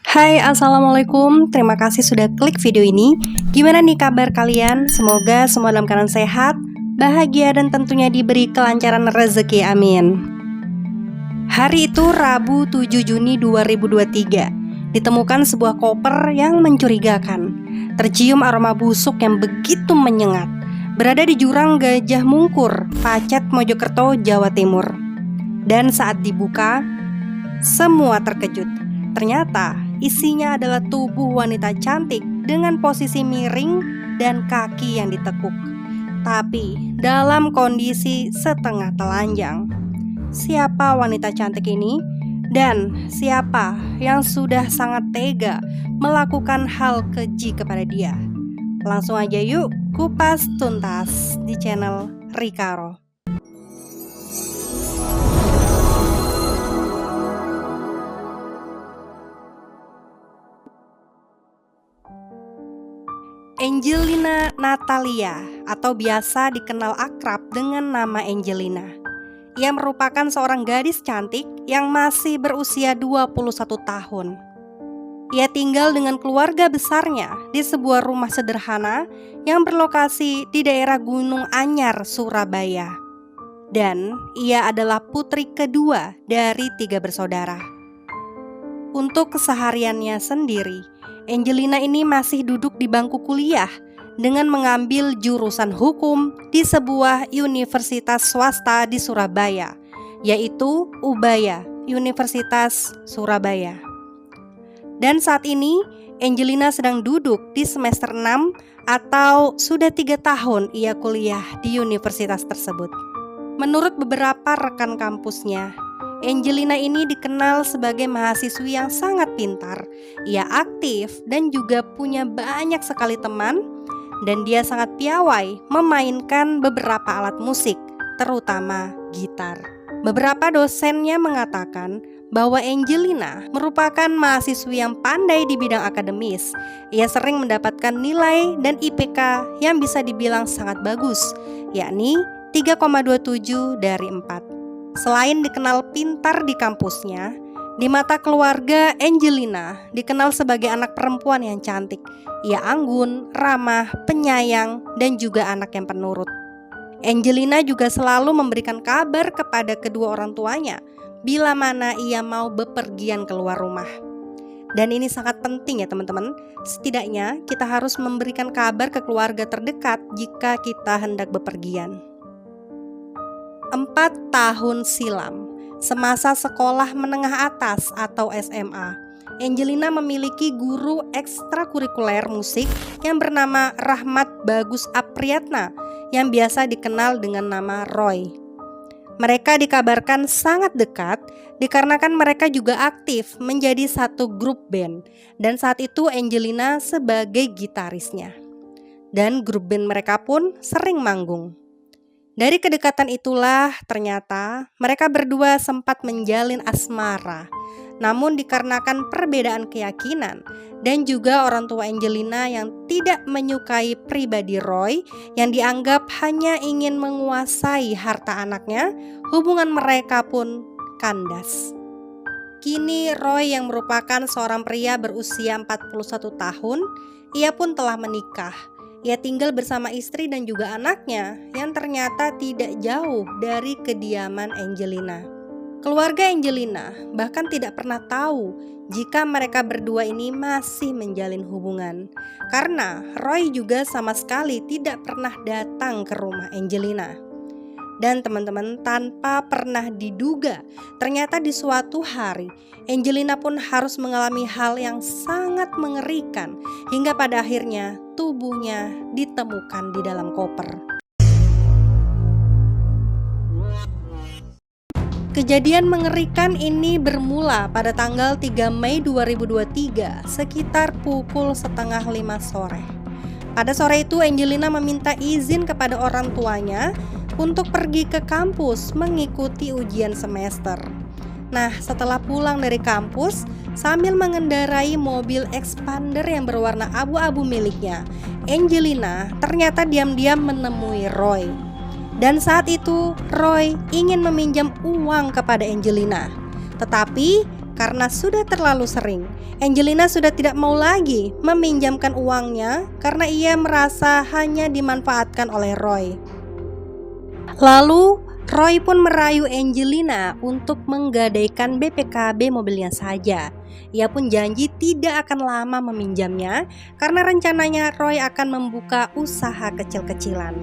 Hai, assalamualaikum. Terima kasih sudah klik video ini. Gimana nih kabar kalian? Semoga semua dalam keadaan sehat, bahagia, dan tentunya diberi kelancaran rezeki. Amin. Hari itu Rabu 7 Juni 2023. Ditemukan sebuah koper yang mencurigakan. Tercium aroma busuk yang begitu menyengat. Berada di jurang Gajah Mungkur, Pacet, Mojokerto, Jawa Timur. Dan saat dibuka, semua terkejut. Ternyata isinya adalah tubuh wanita cantik dengan posisi miring dan kaki yang ditekuk, tapi dalam kondisi setengah telanjang. Siapa wanita cantik ini? Dan siapa yang sudah sangat tega melakukan hal keji kepada dia? Langsung aja yuk kupas tuntas di channel Rikaro. Angelina Natalia atau biasa dikenal akrab dengan nama Angelina. Ia merupakan seorang gadis cantik yang masih berusia 21 tahun. Ia tinggal dengan keluarga besarnya di sebuah rumah sederhana yang berlokasi di daerah Gunung Anyar, Surabaya. Dan ia adalah putri kedua dari 3 bersaudara. Untuk kesehariannya sendiri, Angelina ini masih duduk di bangku kuliah dengan mengambil jurusan hukum di sebuah universitas swasta di Surabaya, yaitu Ubaya, Universitas Surabaya. Dan saat ini Angelina sedang duduk di semester 6 atau sudah 3 tahun ia kuliah di universitas tersebut. Menurut beberapa rekan kampusnya, Angelina ini dikenal sebagai mahasiswi yang sangat pintar. Ia aktif dan juga punya banyak sekali teman, dan dia sangat piawai memainkan beberapa alat musik, terutama gitar. Beberapa dosennya mengatakan bahwa Angelina merupakan mahasiswi yang pandai di bidang akademis. Ia sering mendapatkan nilai dan IPK yang bisa dibilang sangat bagus, yakni 3,27 dari 4. Selain dikenal pintar di kampusnya, di mata keluarga Angelina dikenal sebagai anak perempuan yang cantik. Ia anggun, ramah, penyayang, dan juga anak yang penurut. Angelina juga selalu memberikan kabar kepada kedua orang tuanya bila mana ia mau bepergian keluar rumah. Dan ini sangat penting ya teman-teman. Setidaknya kita harus memberikan kabar ke keluarga terdekat jika kita hendak bepergian. 4 tahun silam, semasa sekolah menengah atas atau SMA, Angelina memiliki guru ekstrakurikuler musik yang bernama Rahmat Bagus Apriyatna yang biasa dikenal dengan nama Roy. Mereka dikabarkan sangat dekat dikarenakan mereka juga aktif menjadi satu grup band, dan saat itu Angelina sebagai gitarisnya. Dan grup band mereka pun sering manggung. Dari kedekatan itulah ternyata mereka berdua sempat menjalin asmara. Namun dikarenakan perbedaan keyakinan dan juga orang tua Angelina yang tidak menyukai pribadi Roy yang dianggap hanya ingin menguasai harta anaknya, hubungan mereka pun kandas. Kini Roy yang merupakan seorang pria berusia 41 tahun, ia pun telah menikah. Ia tinggal bersama istri dan juga anaknya yang ternyata tidak jauh dari kediaman Angelina. Keluarga Angelina bahkan tidak pernah tahu jika mereka berdua ini masih menjalin hubungan, karena Roy juga sama sekali tidak pernah datang ke rumah Angelina. Dan teman-teman, tanpa pernah diduga, ternyata di suatu hari Angelina pun harus mengalami hal yang sangat mengerikan hingga pada akhirnya tubuhnya ditemukan di dalam koper. Kejadian mengerikan ini bermula pada tanggal 3 Mei 2023 sekitar pukul 4:30 sore. Pada sore itu Angelina meminta izin kepada orang tuanya untuk pergi ke kampus mengikuti ujian semester. Nah, setelah pulang dari kampus, sambil mengendarai mobil expander yang berwarna abu-abu miliknya, Angelina ternyata diam-diam menemui Roy. Dan saat itu Roy ingin meminjam uang kepada Angelina. Tetapi karena sudah terlalu sering. Angelina sudah tidak mau lagi meminjamkan uangnya karena ia merasa hanya dimanfaatkan oleh Roy. Lalu Roy pun merayu Angelina untuk menggadaikan BPKB mobilnya saja. Ia pun janji tidak akan lama meminjamnya karena rencananya Roy akan membuka usaha kecil-kecilan.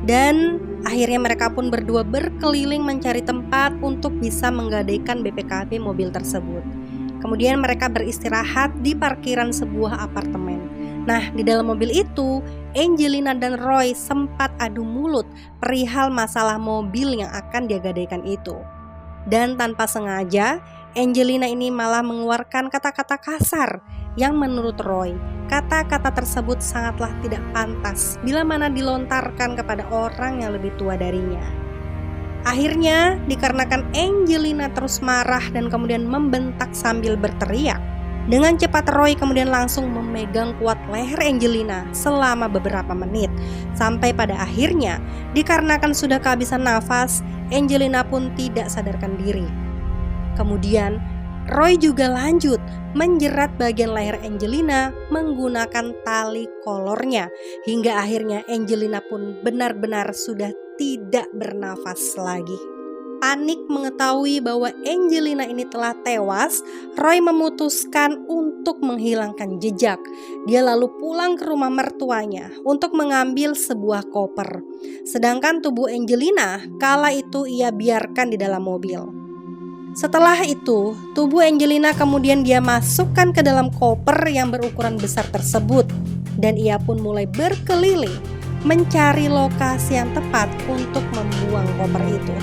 Dan akhirnya mereka pun berdua berkeliling mencari tempat untuk bisa menggadaikan BPKB mobil tersebut. Kemudian mereka beristirahat di parkiran sebuah apartemen. Nah, di dalam mobil itu, Angelina dan Roy sempat adu mulut perihal masalah mobil yang akan dia gadaikan itu. Dan tanpa sengaja, Angelina ini malah mengeluarkan kata-kata kasar yang menurut Roy, kata-kata tersebut sangatlah tidak pantas bila mana dilontarkan kepada orang yang lebih tua darinya. Akhirnya, dikarenakan Angelina terus marah dan kemudian membentak sambil berteriak, dengan cepat Roy kemudian langsung memegang kuat leher Angelina selama beberapa menit. Sampai pada akhirnya, dikarenakan sudah kehabisan nafas, Angelina pun tidak sadarkan diri. Kemudian, Roy juga lanjut menjerat bagian leher Angelina menggunakan tali kolornya hingga akhirnya Angelina pun benar-benar sudah tidak bernafas lagi. Panik mengetahui bahwa Angelina ini telah tewas, Roy memutuskan untuk menghilangkan jejak. Dia lalu pulang ke rumah mertuanya untuk mengambil sebuah koper. Sedangkan tubuh Angelina kala itu ia biarkan di dalam mobil. Setelah itu, tubuh Angelina kemudian dia masukkan ke dalam koper yang berukuran besar tersebut. Dan ia pun mulai berkeliling mencari lokasi yang tepat untuk membuang koper itu.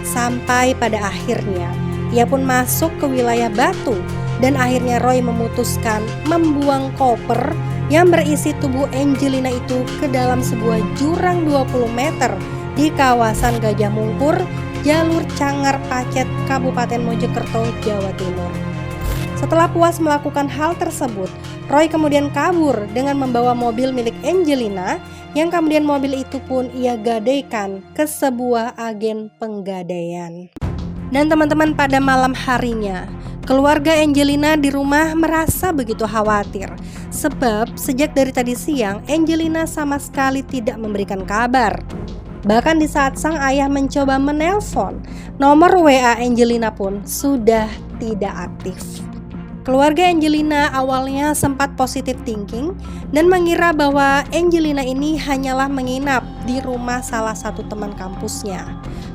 Sampai pada akhirnya, ia pun masuk ke wilayah Batu. Dan akhirnya Roy memutuskan membuang koper yang berisi tubuh Angelina itu ke dalam sebuah jurang 20 meter di kawasan Gajah Mungkur, jalur Cangar Pacet, Kabupaten Mojokerto, Jawa Timur. Setelah puas melakukan hal tersebut, Roy kemudian kabur dengan membawa mobil milik Angelina, yang kemudian mobil itu pun ia gadaikan ke sebuah agen penggadaian. Dan teman-teman, pada malam harinya, keluarga Angelina di rumah merasa begitu khawatir. Sebab sejak dari tadi siang, Angelina sama sekali tidak memberikan kabar. Bahkan di saat sang ayah mencoba menelpon, nomor WA Angelina pun sudah tidak aktif. Keluarga Angelina awalnya sempat positive thinking dan mengira bahwa Angelina ini hanyalah menginap di rumah salah satu teman kampusnya.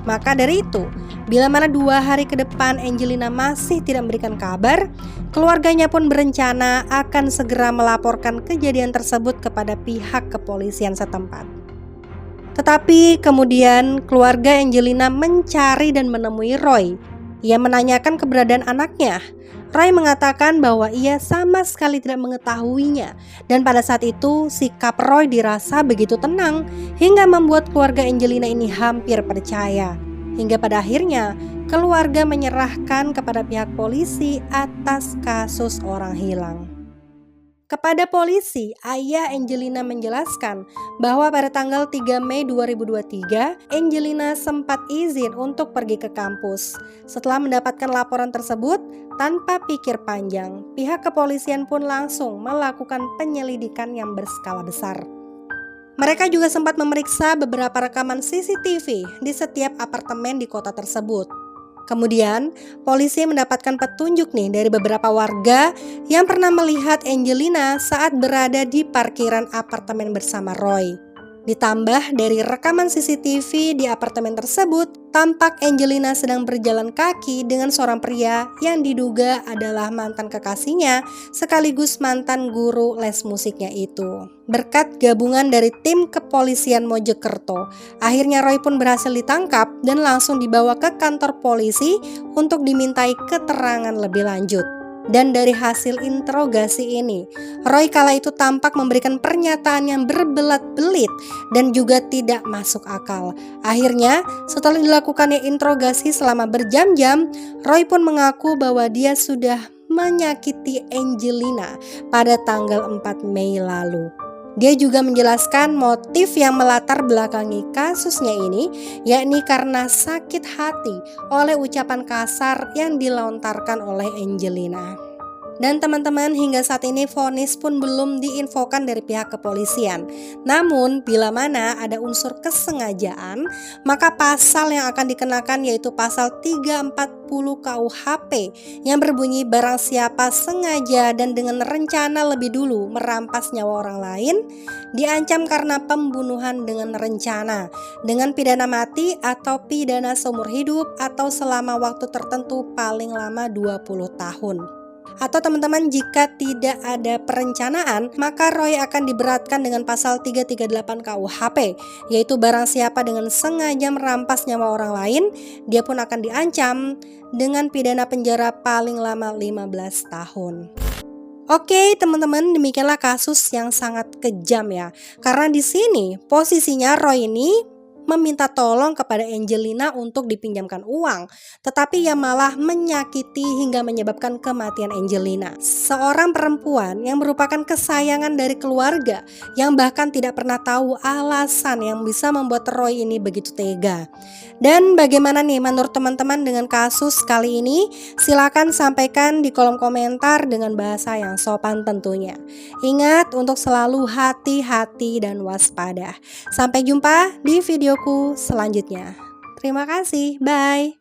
Maka dari itu, bila mana 2 hari ke depan Angelina masih tidak memberikan kabar, keluarganya pun berencana akan segera melaporkan kejadian tersebut kepada pihak kepolisian setempat. Tetapi kemudian keluarga Angelina mencari dan menemui Roy. Ia menanyakan keberadaan anaknya. Roy mengatakan bahwa ia sama sekali tidak mengetahuinya. Dan pada saat itu sikap Roy dirasa begitu tenang hingga membuat keluarga Angelina ini hampir percaya. Hingga pada akhirnya keluarga menyerahkan kepada pihak polisi atas kasus orang hilang. Kepada polisi, ayah Angelina menjelaskan bahwa pada tanggal 3 Mei 2023, Angelina sempat izin untuk pergi ke kampus. Setelah mendapatkan laporan tersebut, tanpa pikir panjang, pihak kepolisian pun langsung melakukan penyelidikan yang berskala besar. Mereka juga sempat memeriksa beberapa rekaman CCTV di setiap apartemen di kota tersebut. Kemudian, polisi mendapatkan petunjuk nih dari beberapa warga yang pernah melihat Angelina saat berada di parkiran apartemen bersama Roy. Ditambah dari rekaman CCTV di apartemen tersebut, tampak Angelina sedang berjalan kaki dengan seorang pria yang diduga adalah mantan kekasihnya sekaligus mantan guru les musiknya itu. Berkat gabungan dari tim kepolisian Mojokerto, akhirnya Roy pun berhasil ditangkap dan langsung dibawa ke kantor polisi untuk dimintai keterangan lebih lanjut. Dan dari hasil interogasi ini, Roy kala itu tampak memberikan pernyataan yang berbelat-belit dan juga tidak masuk akal. Akhirnya, setelah dilakukannya interogasi selama berjam-jam, Roy pun mengaku bahwa dia sudah menyakiti Angelina pada tanggal 4 Mei lalu. Dia juga menjelaskan motif yang melatar belakangi kasusnya ini, yakni karena sakit hati oleh ucapan kasar yang dilontarkan oleh Angelina. Dan teman-teman, hingga saat ini vonis pun belum diinfokan dari pihak kepolisian. Namun bila mana ada unsur kesengajaan, maka pasal yang akan dikenakan yaitu pasal 340 KUHP yang berbunyi barang siapa sengaja dan dengan rencana lebih dulu merampas nyawa orang lain, diancam karena pembunuhan dengan rencana dengan pidana mati atau pidana seumur hidup atau selama waktu tertentu paling lama 20 tahun. Atau teman-teman, jika tidak ada perencanaan, maka Roy akan diberatkan dengan pasal 338 KUHP, yaitu barang siapa dengan sengaja merampas nyawa orang lain, dia pun akan diancam dengan pidana penjara paling lama 15 tahun. Oke teman-teman, demikianlah kasus yang sangat kejam ya. Karena di sini posisinya Roy ini meminta tolong kepada Angelina untuk dipinjamkan uang, tetapi ia malah menyakiti hingga menyebabkan kematian Angelina. Seorang perempuan yang merupakan kesayangan dari keluarga, yang bahkan tidak pernah tahu alasan yang bisa membuat Roy ini begitu tega. Dan bagaimana nih menurut teman-teman dengan kasus kali ini? Silakan sampaikan di kolom komentar dengan bahasa yang sopan tentunya. Ingat untuk selalu hati-hati dan waspada. Sampai jumpa di videoku selanjutnya. Terima kasih, bye.